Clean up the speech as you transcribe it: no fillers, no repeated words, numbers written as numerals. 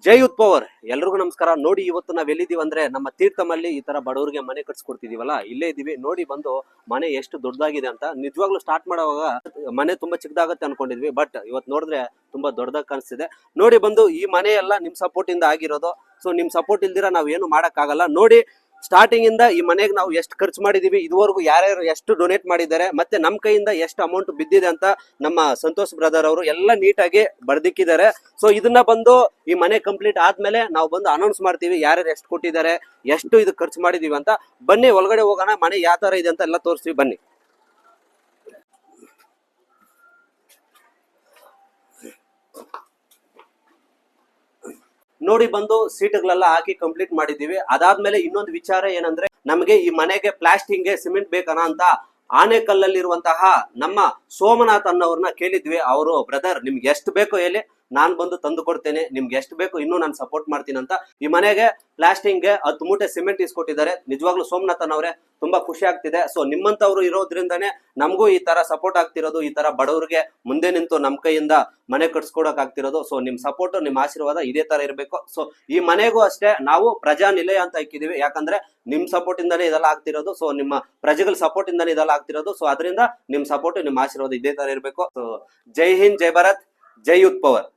ಜೈ youth power ಎಲ್ರಿಗೂ ನಮಸ್ಕಾರ. ನೋಡಿ ಇವತ್ತು ನಾವ್ ಎಲ್ಲಿದೀವಿ ಅಂದ್ರೆ ನಮ್ಮ ತೀರ್ಥಮಲ್ಲಿ ಈ ತರ ಬಡವರಿಗೆ ಮನೆ ಕಟ್ಸ್ಕೊಡ್ತಿದೀವಲ್ಲ, ಇಲ್ಲೇ ಇದೀವಿ. ನೋಡಿ ಬಂದು ಮನೆ ಎಷ್ಟು ದೊಡ್ಡದಾಗಿದೆ ಅಂತ. ನಿಜವಾಗ್ಲೂ ಸ್ಟಾರ್ಟ್ ಮಾಡುವಾಗ ಮನೆ ತುಂಬಾ ಚಿಕ್ಕದಾಗತ್ತೆ ಅನ್ಕೊಂಡಿದ್ವಿ, ಬಟ್ ಇವತ್ತು ನೋಡಿದ್ರೆ ತುಂಬಾ ದೊಡ್ಡದಾಗಿ ಕಾಣಿಸ್ತಿದೆ. ನೋಡಿ ಬಂದು ಈ ಮನೆ ಎಲ್ಲ ನಿಮ್ ಸಪೋರ್ಟ್ ಇಂದ ಆಗಿರೋದು. ಸೊ ನಿಮ್ ಸಪೋರ್ಟ್ ಇಲ್ದಿರ ನಾವ್ ಏನು ಮಾಡಕ್ ಆಗಲ್ಲ. ನೋಡಿ ಸ್ಟಾರ್ಟಿಂಗ್ ಇಂದ ಈ ಮನೆಗೆ ನಾವು ಎಷ್ಟು ಖರ್ಚು ಮಾಡಿದೀವಿ, ಇದುವರೆಗೂ ಯಾರ್ಯಾರು ಎಷ್ಟು ಡೊನೇಟ್ ಮಾಡಿದ್ದಾರೆ, ಮತ್ತೆ ನಮ್ ಕೈಯಿಂದ ಎಷ್ಟು ಅಮೌಂಟ್ ಬಿದ್ದಿದೆ ಅಂತ ನಮ್ಮ ಸಂತೋಷ್ ಬ್ರದರ್ ಅವರು ಎಲ್ಲ ನೀಟಾಗಿ ಬರ್ದಿಕ್ಕಿದ್ದಾರೆ. ಸೊ ಇದನ್ನ ಬಂದು ಈ ಮನೆ ಕಂಪ್ಲೀಟ್ ಆದ್ಮೇಲೆ ನಾವು ಬಂದು ಅನೌನ್ಸ್ ಮಾಡ್ತೀವಿ ಯಾರ್ಯಾರು ಎಷ್ಟು ಕೊಟ್ಟಿದ್ದಾರೆ, ಎಷ್ಟು ಇದು ಖರ್ಚು ಮಾಡಿದೀವಿ ಅಂತ. ಬನ್ನಿ ಒಳಗಡೆ ಹೋಗೋಣ, ಮನೆ ಯಾವ ತರ ಇದೆ ಅಂತ ಎಲ್ಲ ತೋರಿಸ್ತೀವಿ ಬನ್ನಿ. ನೋಡಿ ಬಂದು ಸೀಟ್ಗಳೆಲ್ಲ ಹಾಕಿ ಕಂಪ್ಲೀಟ್ ಮಾಡಿದೀವಿ. ಅದಾದ್ಮೇಲೆ ಇನ್ನೊಂದು ವಿಚಾರ ಏನಂದ್ರೆ, ನಮಗೆ ಈ ಮನೆಗೆ ಪ್ಲಾಸ್ಟಿಂಗ್ಗೆ ಸಿಮೆಂಟ್ ಬೇಕನ ಅಂತ ಆನೆಕಲ್ಲಲ್ಲಿರುವಂತಹ ನಮ್ಮ ಸೋಮನಾಥ್ ಅನ್ನೋರ್ನ ಕೇಳಿದ್ವಿ. ಅವರು ಬ್ರದರ್ ನಿಮ್ಗೆ ಎಷ್ಟು ಬೇಕೋ ಹೇಳಿ, ನಾನ್ ಬಂದು ತಂದು ಕೊಡ್ತೇನೆ, ನಿಮ್ಗೆ ಎಷ್ಟು ಬೇಕು ಇನ್ನೂ ನಾನು ಸಪೋರ್ಟ್ ಮಾಡ್ತೀನಿ ಅಂತ ಈ ಮನೆಗೆ ಪ್ಲಾಸ್ಟಿಂಗ್ಗೆ 10 ಮೂಟೆ ಸಿಮೆಂಟ್ ಇಸ್ಕೊಟ್ಟಿದ್ದಾರೆ. ನಿಜವಾಗ್ಲೂ ಸೋಮನಾಥನ್ ಅವರೇ ತುಂಬಾ ಖುಷಿ ಆಗ್ತಿದೆ. ಸೊ ನಿಮ್ಮಂತವ್ರು ಇರೋದ್ರಿಂದಾನೇ ನಮಗೂ ಈ ತರ ಸಪೋರ್ಟ್ ಆಗ್ತಿರೋದು, ಈ ತರ ಬಡವರಿಗೆ ಮುಂದೆ ನಿಂತು ನಮ್ ಕೈಯಿಂದ ಮನೆ ಕಟ್ಸ್ಕೊಡಕ್ ಆಗ್ತಿರೋದು. ಸೊ ನಿಮ್ ಸಪೋರ್ಟ್ ನಿಮ್ ಆಶೀರ್ವಾದ ಇದೇ ತರ ಇರಬೇಕು. ಸೊ ಈ ಮನೆಗೂ ಅಷ್ಟೇ ನಾವು ಪ್ರಜಾನಿಲಯ ಅಂತ ಇಕ್ಕಿದೀವಿ, ಯಾಕಂದ್ರೆ ನಿಮ್ ಸಪೋರ್ಟ್ ಇಂದಾನೇ ಇದೆಲ್ಲ ಆಗ್ತಿರೋದು. ಸೊ ನಿಮ್ಮ ಪ್ರಜೆಗಳ ಸಪೋರ್ಟ್ ಇಂದಾನೇ ಇದೆಲ್ಲ ಆಗ್ತಿರೋದು. ಸೊ ಅದರಿಂದ ನಿಮ್ ಸಪೋರ್ಟ್ ನಿಮ್ ಆಶೀರ್ವಾದ ಇದೇ ತರ ಇರಬೇಕು. ಸೊ ಜೈ ಹಿಂದ್, ಜೈ ಭಾರತ್, ಜೈ ಯೂತ್ ಪವರ್.